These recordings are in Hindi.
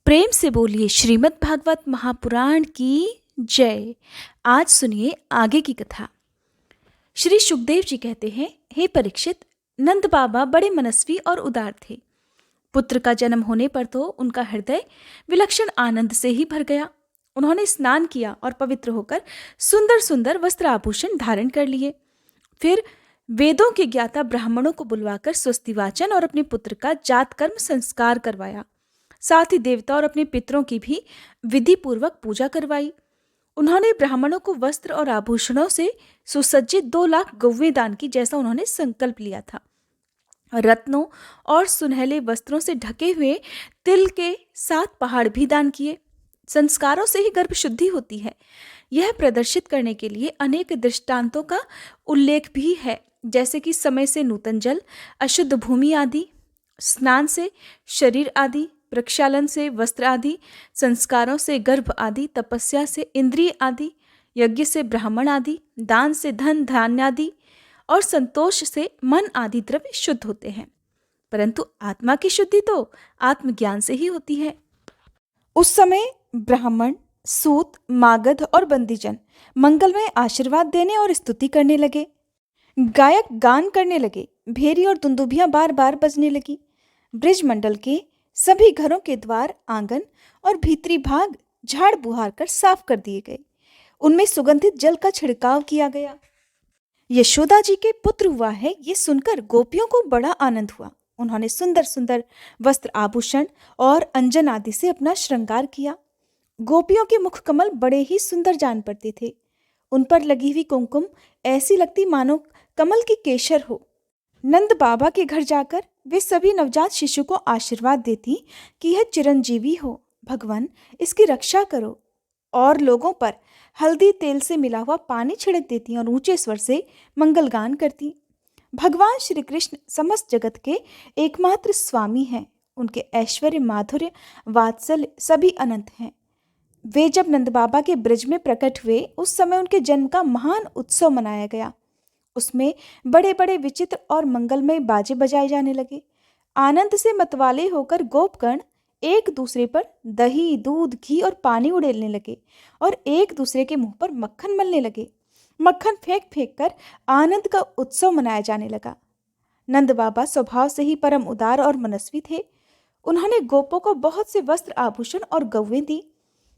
प्रेम से बोलिए श्रीमद् भागवत महापुराण की जय। आज सुनिए आगे की कथा। श्री सुखदेव जी कहते हैं, हे परीक्षित, नंद बाबा बड़े मनस्वी और उदार थे। पुत्र का जन्म होने पर तो उनका हृदय विलक्षण आनंद से ही भर गया। उन्होंने स्नान किया और पवित्र होकर सुंदर सुंदर वस्त्र आभूषण धारण कर लिए। फिर वेदों के ज्ञाता ब्राह्मणों को बुलवाकर स्वस्ति वाचन और अपने पुत्र का जात कर्म संस्कार करवाया। साथ ही देवता और अपने पितरों की भी विधि पूर्वक पूजा करवाई। उन्होंने ब्राह्मणों को वस्त्र और आभूषणों से सुसज्जित 2 लाख गौवें दान की, जैसा उन्होंने संकल्प लिया था। रत्नों और सुनहले वस्त्रों से ढके हुए तिल के 7 पहाड़ भी दान किए। संस्कारों से ही गर्भ शुद्धि होती है, यह प्रदर्शित करने के लिए अनेक दृष्टांतों का उल्लेख भी है, जैसे कि समय से नूतन जल, अशुद्ध भूमि आदि, स्नान से शरीर आदि, प्रक्षालन से वस्त्र आदि, संस्कारों से गर्भ आदि, तपस्या से इंद्रिय आदि, यज्ञ से ब्राह्मण आदि, दान से धन धान्य आदि और संतोष से मन आदि द्रव्य शुद्ध होते हैं। परंतु आत्मा की शुद्धि तो आत्मज्ञान से ही होती है। उस समय ब्राह्मण, सूत, मागध और बंदीजन मंगलमय आशीर्वाद देने और स्तुति करने लगे। गायक गान करने लगे, भेरी और दुंदुभियां बार बार बजने लगी। ब्रिज मंडल के सभी घरों के द्वार, आंगन और भीतरी भाग झाड़ बुहार कर साफ कर दिए गए। उनमें सुगंधित जल का छिड़काव किया गया। यशोदा जी के पुत्र हुआ है, ये सुनकर गोपियों को बड़ा आनंद हुआ। उन्होंने सुंदर सुंदर वस्त्र आभूषण और अंजन आदि से अपना श्रृंगार किया। गोपियों के मुख कमल बड़े ही सुंदर जान पड़ते थे। उन पर लगी हुई कुमकुम ऐसी लगती मानो कमल की केसर हो। नंद बाबा के घर जाकर वे सभी नवजात शिशु को आशीर्वाद देती कि यह चिरंजीवी हो, भगवान इसकी रक्षा करो, और लोगों पर हल्दी तेल से मिला हुआ पानी छिड़क देती और ऊंचे स्वर से मंगलगान करती। भगवान श्री कृष्ण समस्त जगत के एकमात्र स्वामी हैं। उनके ऐश्वर्य, माधुर्य, वात्सल्य सभी अनंत हैं। वे जब नंद बाबा के ब्रज में प्रकट हुए, उस समय उनके जन्म का महान उत्सव मनाया गया। उसमें बड़े बड़े विचित्र और मंगलमय बाजे बजाए जाने लगे। आनंद से मतवाले होकर गोपगण एक दूसरे पर दही, दूध, घी और पानी उड़ेलने लगे और एक दूसरे के मुंह पर मक्खन मलने लगे। मक्खन फेंक फेंक कर आनंद का उत्सव मनाया जाने लगा। नंद बाबा स्वभाव से ही परम उदार और मनस्वी थे। उन्होंने गोपों को बहुत से वस्त्र आभूषण और गौवें दी।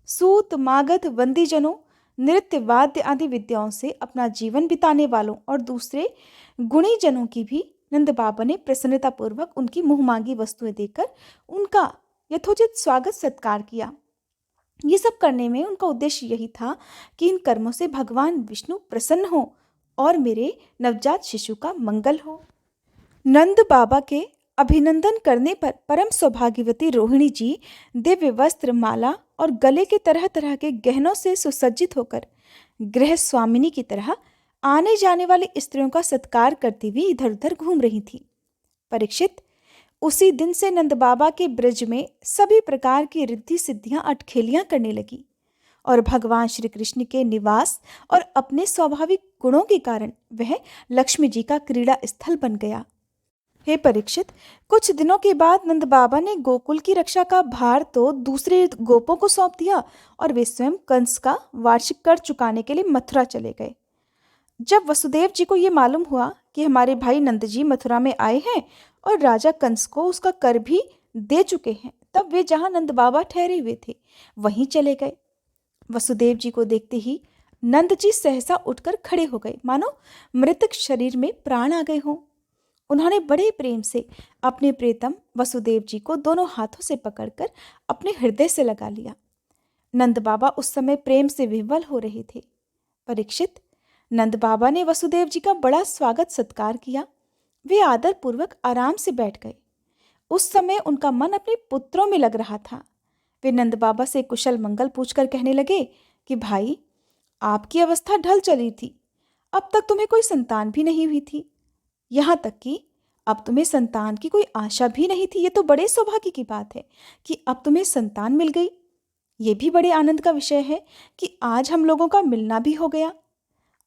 सूत, मागध, बंदीजनों, नृत्य, वाद्य आदि विद्याओं से अपना जीवन बिताने वालों और दूसरे गुणी जनों की भी नंद बाबा ने प्रसन्नतापूर्वक उनकी मुंह मांगी वस्तुएं देकर उनका यथोचित स्वागत सत्कार किया। ये सब करने में उनका उद्देश्य यही था कि इन कर्मों से भगवान विष्णु प्रसन्न हो और मेरे नवजात शिशु का मंगल हो। नंद बाबा के अभिनंदन करने पर परम सौभाग्यवती रोहिणी जी दिव्य वस्त्र, माला और गले के तरह तरह के गहनों से सुसज्जित होकर गृह स्वामिनी की तरह आने जाने वाली स्त्रियों का सत्कार करती हुई इधर उधर घूम रही थी। परीक्षित, उसी दिन से नंद बाबा के ब्रज में सभी प्रकार की रिद्धि सिद्धियां अटखेलियां करने लगी और भगवान श्री कृष्ण के निवास और अपने स्वाभाविक गुणों के कारण वह लक्ष्मी जी का क्रीड़ा स्थल बन गया। हे परीक्षित, कुछ दिनों के बाद नंद बाबा ने गोकुल की रक्षा का भार तो दूसरे गोपों को सौंप दिया और वे स्वयं कंस का वार्षिक कर चुकाने के लिए मथुरा चले गए। जब वसुदेव जी को ये मालूम हुआ कि हमारे भाई नंद जी मथुरा में आए हैं और राजा कंस को उसका कर भी दे चुके हैं, तब वे जहां नंद बाबा ठहरे हुए थे वहीं चले गए। वसुदेव जी को देखते ही नंद जी सहसा उठकर खड़े हो गए, मानो मृतक शरीर में प्राण आ गए हों। उन्होंने बड़े प्रेम से अपने प्रियतम वसुदेव जी को दोनों हाथों से पकड़कर अपने हृदय से लगा लिया। नंद बाबा उस समय प्रेम से विह्वल हो रहे थे। परीक्षित, नंद बाबा ने वसुदेव जी का बड़ा स्वागत सत्कार किया। वे आदर पूर्वक आराम से बैठ गए। उस समय उनका मन अपने पुत्रों में लग रहा था। वे नंद बाबा से कुशल मंगल पूछकर कहने लगे कि भाई, आपकी अवस्था ढल चली थी, अब तक तुम्हें कोई संतान भी नहीं हुई थी, यहाँ तक कि अब तुम्हें संतान की कोई आशा भी नहीं थी। ये तो बड़े सौभाग्य की बात है कि अब तुम्हें संतान मिल गई। ये भी बड़े आनंद का विषय है कि आज हम लोगों का मिलना भी हो गया।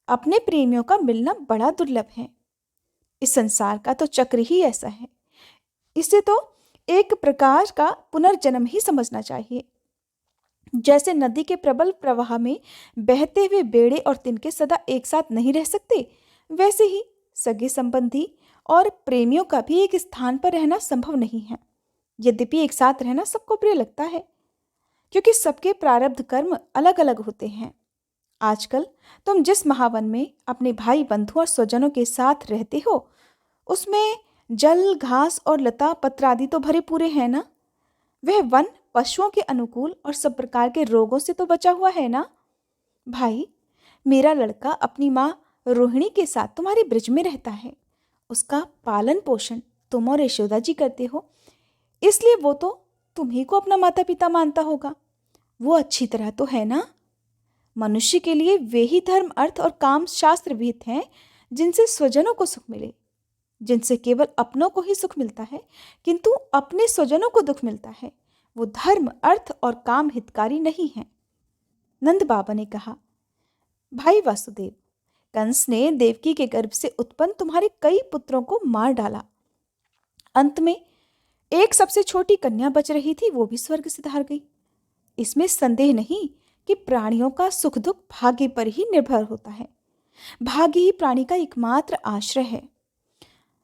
अपने प्रेमियों का मिलना बड़ा दुर्लभ है। इस संसार का तो चक्र ही ऐसा है। इसे तो एक प्रकार का पुनर्जन्म ही समझना चाहिए। जैसे नदी के प्रबल प्रवाह में बहते हुए बेड़े और तिनके सदा एक साथ नहीं रह सकते, वैसे ही सगे संबंधी और प्रेमियों का भी एक स्थान पर रहना संभव नहीं है। यद्यपि एक साथ रहना सबको प्रिय लगता है, क्योंकि सबके प्रारब्ध कर्म अलग अलग होते हैं। आजकल तुम जिस महावन में अपने भाई बंधु और स्वजनों के साथ रहते हो, उसमें जल, घास और लता पत्र आदि तो भरे पूरे हैं ना? वह वन पशुओं के अनुकूल और सब प्रकार के रोगों से तो बचा हुआ है ना? भाई, मेरा लड़का अपनी माँ रोहिणी के साथ तुम्हारे ब्रज में रहता है। उसका पालन पोषण तुम और यशोदा जी करते हो, इसलिए वो तो तुम्ही को अपना माता पिता मानता होगा। वो अच्छी तरह तो है ना? मनुष्य के लिए वे ही धर्म, अर्थ और काम शास्त्र विहित हैं जिनसे स्वजनों को सुख मिले, जिनसे केवल अपनों को ही सुख मिलता है किंतु अपने स्वजनों को दुख मिलता है। वो धर्म, अर्थ और काम हितकारी नहीं है। नंद बाबा ने कहा, भाई वासुदेव, कंस ने देवकी के गर्भ से उत्पन्न तुम्हारे कई पुत्रों को मार डाला। अंत में एक सबसे छोटी कन्या बच रही थी, वो भी स्वर्ग से धार गई। इसमें संदेह नहीं कि प्राणियों का सुख दुख भाग्य पर ही निर्भर होता है। भाग्य ही प्राणी का एकमात्र आश्रय है।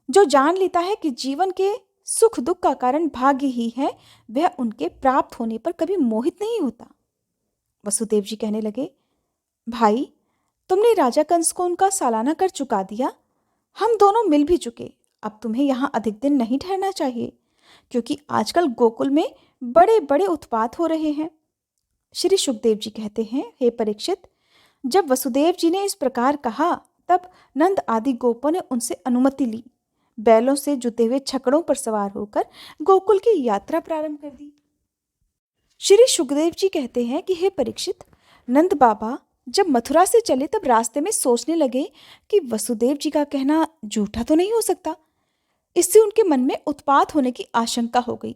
जो जान लेता है कि जीवन के सुख दुख का कारण भाग्य ही है, वह उनके प्राप्त होने पर कभी मोहित नहीं होता। वसुदेव जी कहने लगे, भाई, तुमने राजा कंस को उनका सालाना कर चुका दिया। हम दोनों मिल भी चुके। अब तुम्हें यहाँ अधिक दिन नहीं ठहरना चाहिए, क्योंकि आजकल गोकुल में बड़े बड़े उत्पात हो रहे हैं। श्री सुखदेव जी कहते हैं, हे परीक्षित, जब वसुदेव जी ने इस प्रकार कहा, तब नंद आदि गोपों ने उनसे अनुमति ली। बैलों से जुते हुए छकड़ों पर सवार होकर गोकुल की यात्रा प्रारंभ कर दी। श्री सुखदेव जी कहते हैं कि हे परीक्षित, नंद बाबा जब मथुरा से चले तब रास्ते में सोचने लगे कि वसुदेव जी का कहना झूठा तो नहीं हो सकता। इससे उनके मन में उत्पात होने की आशंका हो गई।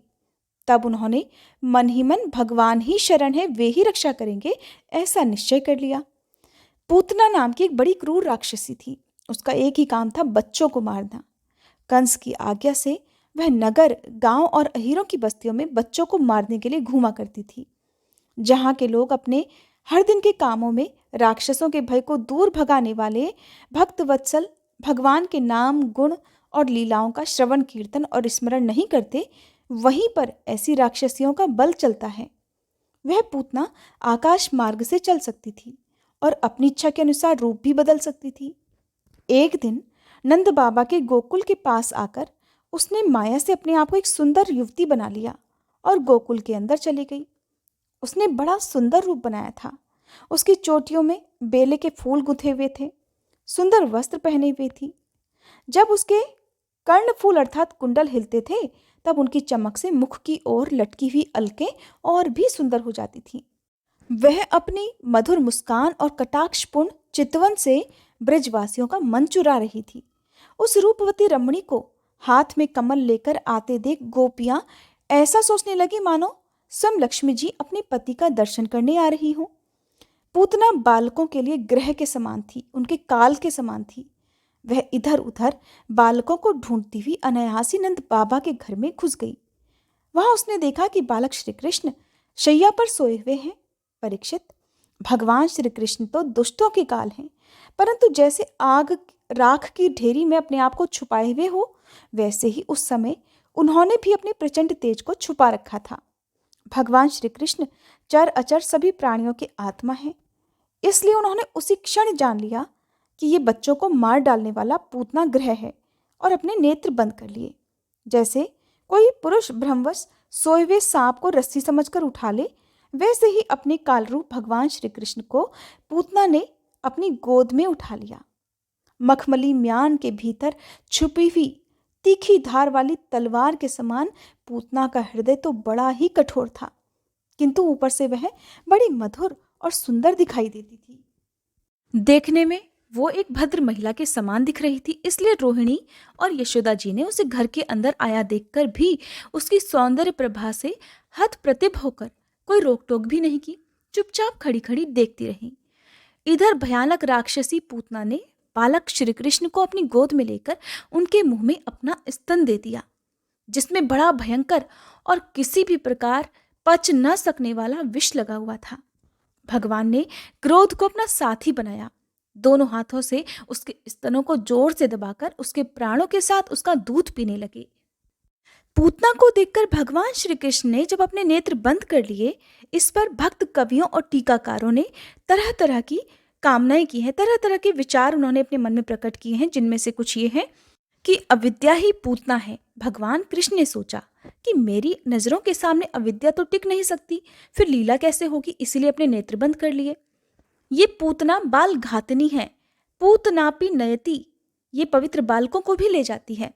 तब उन्होंने मन ही मन भगवान ही शरण है, वे ही रक्षा करेंगे, ऐसा निश्चय कर लिया। पूतना नाम की एक बड़ी क्रूर राक्षसी थी। उसका एक ही काम था बच्चों को मारना। कंस की आज्ञा से वह नगर, गांव और अहीरों की बस्तियों में बच्चों को मारने के लिए घूमा करती थी। जहां के लोग अपने हर दिन के कामों में राक्षसों के भय को दूर भगाने वाले भक्त वत्सल भगवान के नाम, गुण और लीलाओं का श्रवण, कीर्तन और स्मरण नहीं करते, वहीं पर ऐसी राक्षसियों का बल चलता है। वह पूतना आकाश मार्ग से चल सकती थी और अपनी इच्छा के अनुसार रूप भी बदल सकती थी। एक दिन नंद बाबा के गोकुल के पास आकर उसने माया से अपने आप को एक सुंदर युवती बना लिया और गोकुल के अंदर चली गई। उसने बड़ा सुंदर रूप बनाया था। उसकी चोटियों में बेले के फूल गुंथे हुए थे, सुंदर वस्त्र पहने हुए थी। जब उसके कर्णफूल अर्थात कुंडल हिलते थे, तब उनकी चमक से मुख की ओर लटकी हुई अलकें और भी सुंदर हो जाती थीं। वह अपनी मधुर मुस्कान और कटाक्षपूर्ण चितवन से ब्रजवासियों का मन चुरा रही थी। उस रूपवती रमणी को हाथ में कमल लेकर आते देख गोपियां ऐसा सोचने लगी मानो स्वयं लक्ष्मी जी अपने पति का दर्शन करने आ रही हो। पूतना बालकों के लिए ग्रह के समान थी, उनके काल के समान थी। वह इधर उधर बालकों को ढूंढती हुई अनायासी नंद बाबा के घर में घुस गई। वहां उसने देखा कि बालक श्री कृष्ण शैया पर सोए हुए हैं। परीक्षित, भगवान श्री कृष्ण तो दुष्टों के काल हैं, परंतु जैसे आग राख की ढेरी में अपने आप को छुपाए हुए हो, वैसे ही उस समय उन्होंने भी अपने प्रचंड तेज को छुपा रखा था। भगवान श्री कृष्ण चर अचर सभी प्राणियों के आत्मा हैं, इसलिए उन्होंने उसी क्षण जान लिया कि ये बच्चों को मार डालने वाला पूतना ग्रह है और अपने नेत्र बंद कर लिए। जैसे कोई पुरुष भ्रमवश सोए हुए सांप को रस्सी समझकर उठा ले, वैसे ही अपने कालरूप भगवान श्री कृष्ण को पूतना ने अपनी गोद में उठा लिया। मखमली म्यान के भीतर छुपी हुई तीखी धार वाली तलवार के समान पूतना का हृदय तो बड़ा ही कठोर था, किंतु ऊपर से वह बड़ी मधुर और सुंदर दिखाई देती थी। देखने में वो एक भद्र महिला के समान दिख रही थी, इसलिए रोहिणी और यशोदा जी ने उसे घर के अंदर आया देखकर भी उसकी सौंदर्य प्रभा से हतप्रतिभ होकर कोई रोक टोक भी नहीं की, चुपचाप खड़ी खड़ी देखती रही। इधर भयानक राक्षसी पूतना ने बालक श्री कृष्ण को अपनी गोद में लेकर उनके मुंह में अपना स्तन दे दिया। जिसमें बड़ा भयंकर और किसी भी प्रकार पच न सकने वाला विष लगा हुआ था। भगवान ने क्रोध को अपना साथी बनाया। दोनों हाथों से उसके स्तनों को जोर से दबाकर उसके प्राणों के साथ उसका दूध पीने लगे। पूतना को देखकर भगवान श्री कृष्ण ने जब अपने नेत्र बंद कर लिए, इस पर भक्त कवियों और टीकाकारों ने तरह तरह की कामनाएं की हैं, तरह तरह के विचार उन्होंने अपने मन में प्रकट किए हैं, जिनमें से कुछ ये हैं कि अविद्या ही पूतना है। भगवान कृष्ण ने सोचा कि मेरी नजरों के सामने अविद्या तो टिक नहीं सकती, फिर लीला कैसे होगी, इसीलिए अपने नेत्र बंद कर लिए। ये पूतना बाल घातनी है, पूतनापि नयति, ये पवित्र बालकों को भी ले जाती है।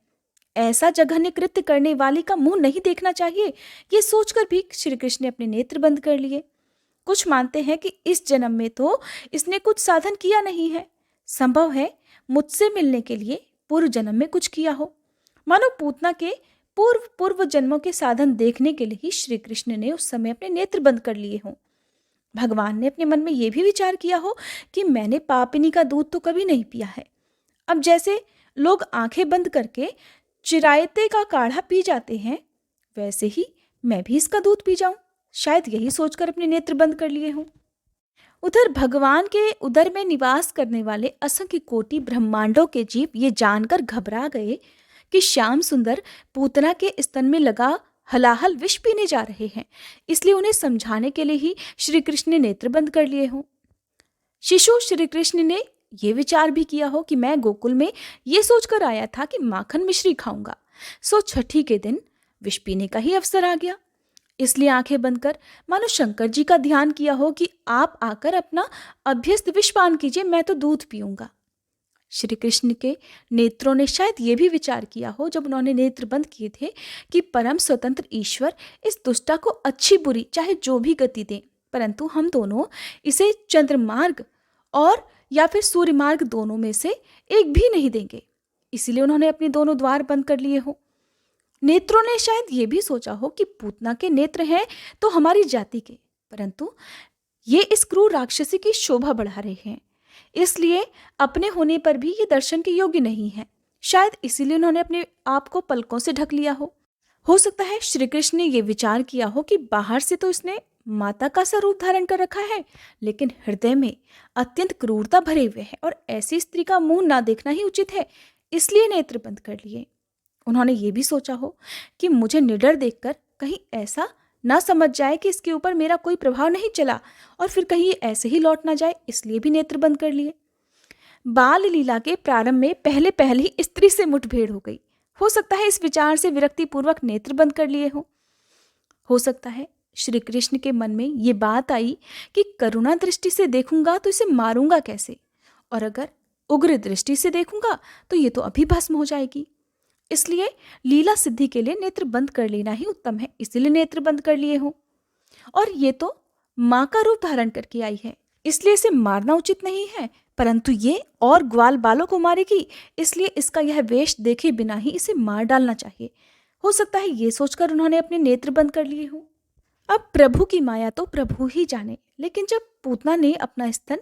ऐसा जघन्य कृत्य करने वाली का मुंह नहीं देखना चाहिए, ये सोचकर भी श्री कृष्ण ने अपने नेत्र बंद कर लिए। कुछ मानते हैं कि इस जन्म में तो इसने कुछ साधन किया नहीं है, संभव है मुझसे मिलने के लिए पूर्व जन्म में कुछ किया हो। मानो पूतना के पूर्व पूर्व जन्मों के साधन देखने के लिए ही श्री कृष्ण ने उस समय अपने नेत्र बंद कर लिए हों। भगवान ने अपने मन में यह भी विचार किया हो कि मैंने पापिनी का दूध तो कभी नहीं पिया है। अब जैसे लोग आंखें बंद करके चिरायते का काढ़ा पी जाते हैं, वैसे ही मैं भी इसका दूध पी जाऊं। शायद यही सोचकर अपने नेत्र बंद कर लिए हों। उधर भगवान के उदर में निवास करने वाले असंख्य कोटि ब्रह्मांडों के जीव ये जानकर घबरा गए कि श्याम सुंदर पूतना के स्तन में लगा हलाहल विष पीने जा रहे हैं, इसलिए उन्हें समझाने के लिए ही श्री कृष्ण ने नेत्र बंद कर लिए हों। शिशु श्री कृष्ण ने यह विचार भी किया हो कि मैं गोकुल में ये सोचकर आया था कि माखन मिश्री खाऊंगा, सो छठी के दिन विष पीने का ही अवसर आ गया। इसलिए आंखें बंद कर मानो शंकर जी का ध्यान किया हो कि आप आकर अपना अभ्यस्त विष पान कीजिए, मैं तो दूध पीऊंगा। श्री कृष्ण के नेत्रों ने शायद ये भी विचार किया हो जब उन्होंने नेत्र बंद किए थे कि परम स्वतंत्र ईश्वर इस दुष्टा को अच्छी बुरी चाहे जो भी गति दें, परंतु हम दोनों इसे चंद्रमार्ग और या फिर सूर्य मार्ग दोनों में से एक भी नहीं देंगे। इसीलिए उन्होंने अपने दोनों द्वार बंद कर लिए हो। नेत्रों ने शायद ये भी सोचा हो कि पूतना के नेत्र हैं तो हमारी जाति के, परंतु ये इस क्रूर राक्षसी की शोभा बढ़ा रहे हैं, इसलिए अपने होने पर भी ये दर्शन के योग्य नहीं है। शायद इसीलिए उन्होंने अपने आप को पलकों से ढक लिया हो सकता है श्री कृष्ण ने यह विचार किया हो कि बाहर से तो इसने माता का सा रूप धारण कर रखा है, लेकिन हृदय में अत्यंत क्रूरता भरे हुए है और ऐसी स्त्री का मुंह ना देखना ही उचित है, इसलिए नेत्र बंद कर लिए। उन्होंने ये भी सोचा हो कि मुझे निडर देखकर कहीं ऐसा ना समझ जाए कि इसके ऊपर मेरा कोई प्रभाव नहीं चला और फिर कहीं ये ऐसे ही लौट ना जाए, इसलिए भी नेत्र बंद कर लिए। बाल लीला के प्रारंभ में पहले पहले ही स्त्री से मुठभेड़ हो सकता है इस विचार से विरक्ति पूर्वक नेत्र बंद कर लिए हो सकता है श्री कृष्ण के मन में ये बात आई कि करुणा दृष्टि से देखूंगा तो इसे मारूंगा कैसे, और अगर उग्र दृष्टि से देखूंगा तो ये तो अभी भस्म हो जाएगी। इसलिए लीला सिद्धि के लिए नेत्र बंद कर लेना ही उत्तम है, इसीलिए नेत्र बंद कर लिए हो। और ये तो माँ का रूप धारण करके आई है, इसलिए इसे मारना उचित नहीं है, परंतु ये और ग्वाल बालों को मारेगी, इसलिए इसका यह वेश देखे बिना ही इसे मार डालना चाहिए। हो सकता है ये सोचकर उन्होंने अपने नेत्र बंद कर लिए हो। अब प्रभु की माया तो प्रभु ही जाने, लेकिन जब पूतना ने अपना स्तन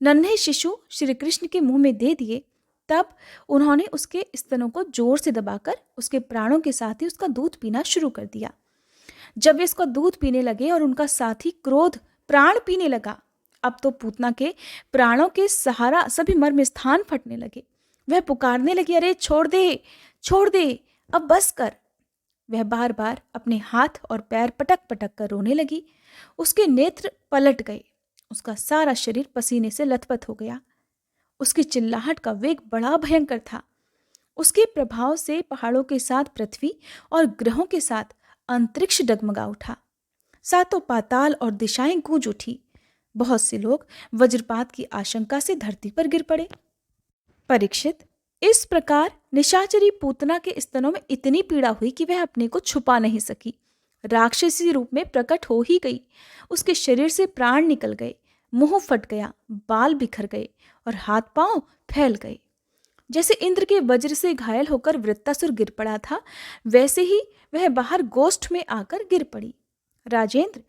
नन्हे शिशु श्री कृष्ण के मुंह में दे दिए, तब उन्होंने उसके स्तनों को जोर से दबाकर उसके प्राणों के साथ ही उसका दूध पीना शुरू कर दिया। जब वे इसका दूध पीने लगे और उनका साथी क्रोध प्राण पीने लगा, अब तो पूतना के प्राणों के सहारा सभी मर्म स्थान फटने लगे। वह पुकारने लगी, अरे छोड़ दे, अब बस कर। वह बार बार अपने हाथ और पैर पटक पटक कर रोने लगी। उसके नेत्र पलट गए, उसका सारा शरीर पसीने से लथपथ हो गया। उसकी चिल्लाहट का वेग बड़ा भयंकर था। उसके प्रभाव से पहाड़ों के साथ पृथ्वी और ग्रहों के साथ अंतरिक्ष डगमगा उठा। सातों पाताल और दिशाएं गूंज उठी। बहुत से लोग वज्रपात की आशंका से धरती पर गिर पड़े। परीक्षित, इस प्रकार निशाचरी पूतना के स्तनों में इतनी पीड़ा हुई कि वह अपने को छुपा नहीं सकी। राक्षसी रूप में प्रकट हो ही गई। उसके शरीर से प्राण निकल गए, मुंह फट गया, बाल बिखर गए और हाथ पांव फैल गए। जैसे इंद्र के वज्र से घायल होकर वृत्तासुर गिर पड़ा था, वैसे ही वह बाहर गोष्ठ में आकर गिर पड़ी। राजेंद्र,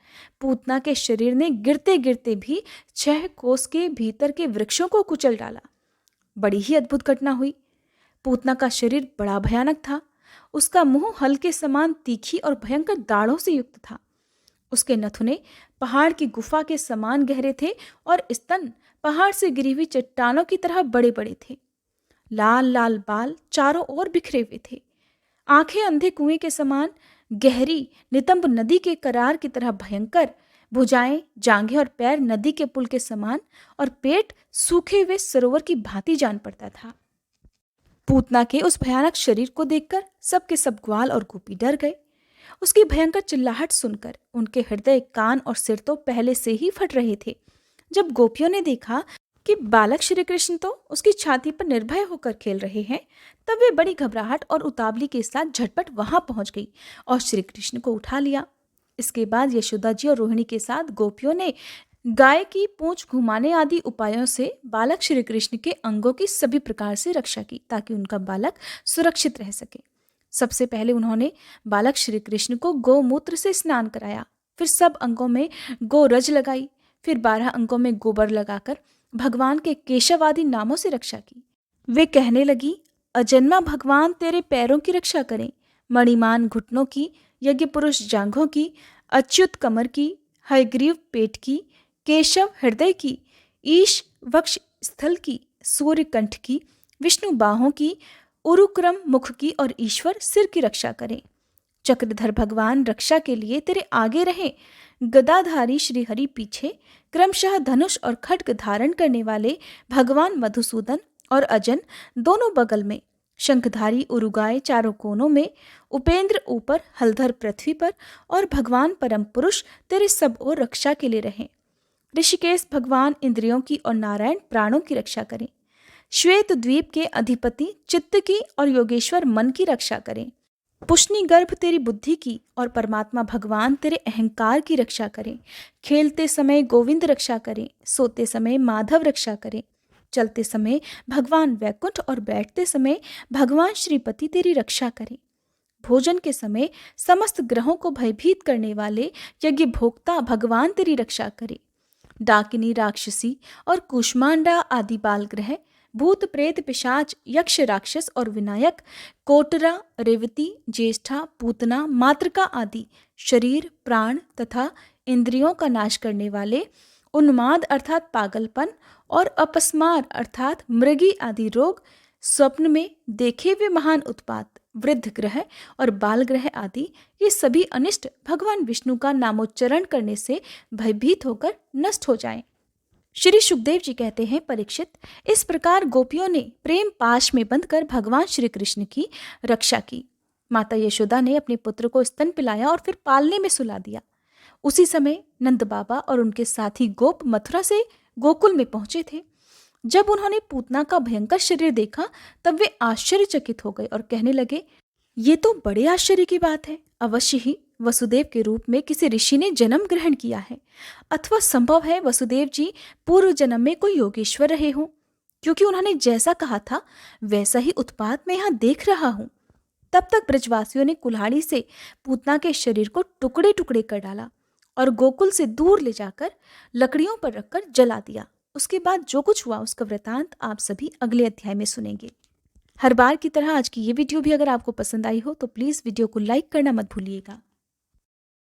पूतना के शरीर ने गिरते गिरते भी 6 कोस के भीतर के वृक्षों को कुचल डाला। बड़ी ही अद्भुत घटना हुई। पूतना का शरीर बड़ा भयानक था। उसका मुंह हल्के समान तीखी और भयंकर दाढ़ों से युक्त था। उसके नथुने पहाड़ की गुफा के समान गहरे थे और स्तन पहाड़ से गिरी हुई चट्टानों की तरह बड़े बड़े थे। लाल लाल बाल चारों ओर बिखरे हुए थे। आंखें अंधे कुएं के समान गहरी, नितंब नदी के करार की तरह भयंकर, भुजाएं, जांघें और पैर नदी के पुल के समान, और पेट सूखे हुए सरोवर की भांति जान पड़ता था। पूतना के उस भयानक शरीर को देखकर सब के सब ग्वाल और गोपी डर गए। उसकी भयंकर चिल्लाहट सुनकर उनके हृदय, कान और सिर तो पहले से ही फट रहे थे। जब गोपियों ने देखा कि बालक श्री कृष्ण तो उसकी छाती पर निर्भय होकर खेल रहे हैं, तब वे बड़ी घबराहट और उतावली के साथ झटपट वहां पहुंच गई और श्री कृष्ण को उठा लिया। इसके बाद यशोदा जी और रोहिणी के साथ गोपियों ने गाय की पूंछ घुमाने आदि उपायों से बालक श्री कृष्ण के अंगों की सभी प्रकार से रक्षा की, ताकि उनका बालक सुरक्षित रह सके। सबसे पहले उन्होंने बालक श्री कृष्ण को गोमूत्र से स्नान कराया, फिर सब अंगों में गोरज लगाई, फिर 12 अंगों में गोबर लगाकर भगवान के केशव आदि नामों से रक्षा की। वे कहने लगी, अजन्मा भगवान तेरे पैरों की रक्षा करें, मणिमान घुटनों की, यज्ञ पुरुष जांघों की, अच्युत कमर की, हयग्रीव पेट की, केशव हृदय की, ईश वक्ष स्थल की, सूर्य कंठ की, विष्णु बाहों की, उरुक्रम मुख की और ईश्वर सिर की रक्षा करें। चक्रधर भगवान रक्षा के लिए तेरे आगे रहें, गदाधारी श्री हरि पीछे, क्रमशः धनुष और खड्ग धारण करने वाले भगवान मधुसूदन और अजन दोनों बगल में, शंखधारी उरुगाय चारों कोनों में, उपेंद्र ऊपर, हलधर पृथ्वी पर और भगवान परम पुरुष तेरे सब ओर रक्षा के लिए रहें। ऋषिकेश भगवान इंद्रियों की और नारायण प्राणों की रक्षा करें। श्वेत द्वीप के अधिपति चित्त की और योगेश्वर मन की रक्षा करें। पुष्णि गर्भ तेरी बुद्धि की और परमात्मा भगवान तेरे अहंकार की रक्षा करें। खेलते समय गोविंद रक्षा करें, सोते समय माधव रक्षा करें, चलते समय भगवान वैकुंठ और बैठते समय भगवान श्रीपति तेरी रक्षा करें। भोजन के समय समस्त ग्रहों को भयभीत करने वाले यज्ञ भोक्ता भगवान तेरी रक्षा करें। डाकिनी, राक्षसी और कुष्मांडा आदि बाल ग्रह, भूत प्रेत पिशाच, यक्ष राक्षस और विनायक, कोटरा, रेवती, ज्येष्ठा, पूतना, मातृका आदि शरीर, प्राण तथा इंद्रियों का नाश करने वाले, उन्माद अर्थात पागलपन और अपस्मार अर्थात मृगी आदि रोग, स्वप्न में देखे हुए महान उत्पात, वृद्ध ग्रह और बाल ग्रह आदि, ये सभी अनिष्ट भगवान विष्णु का नामोच्चारण करने से भयभीत होकर नष्ट हो जाएं। श्री सुखदेव जी कहते हैं, परीक्षित, इस प्रकार गोपियों ने प्रेम पाश में बंधकर भगवान श्री कृष्ण की रक्षा की। माता यशोदा ने अपने पुत्र को स्तन पिलाया और फिर पालने में सुला दिया। उसी समय नंद बाबा और उनके साथी गोप मथुरा से गोकुल में पहुंचे थे। जब उन्होंने पूतना का भयंकर शरीर देखा, तब वे आश्चर्यचकित हो गए और कहने लगे, ये तो बड़े आश्चर्य की बात है। अवश्य ही वसुदेव के रूप में किसी ऋषि ने जन्म ग्रहण किया है, अथवा संभव है वसुदेव जी पूर्व जन्म में कोई योगेश्वर रहे हों, क्योंकि उन्होंने जैसा कहा था वैसा ही उत्पात मैं यहाँ देख रहा हूँ। तब तक ब्रजवासियों ने कुल्हाड़ी से पूतना के शरीर को टुकड़े टुकड़े कर डाला और गोकुल से दूर ले जाकर लकड़ियों पर रखकर जला दिया। उसके बाद जो कुछ हुआ उसका वृतांत आप सभी अगले अध्याय में सुनेंगे। हर बार की तरह आज की ये वीडियो भी अगर आपको पसंद आई हो तो प्लीज़ वीडियो को लाइक करना मत भूलिएगा।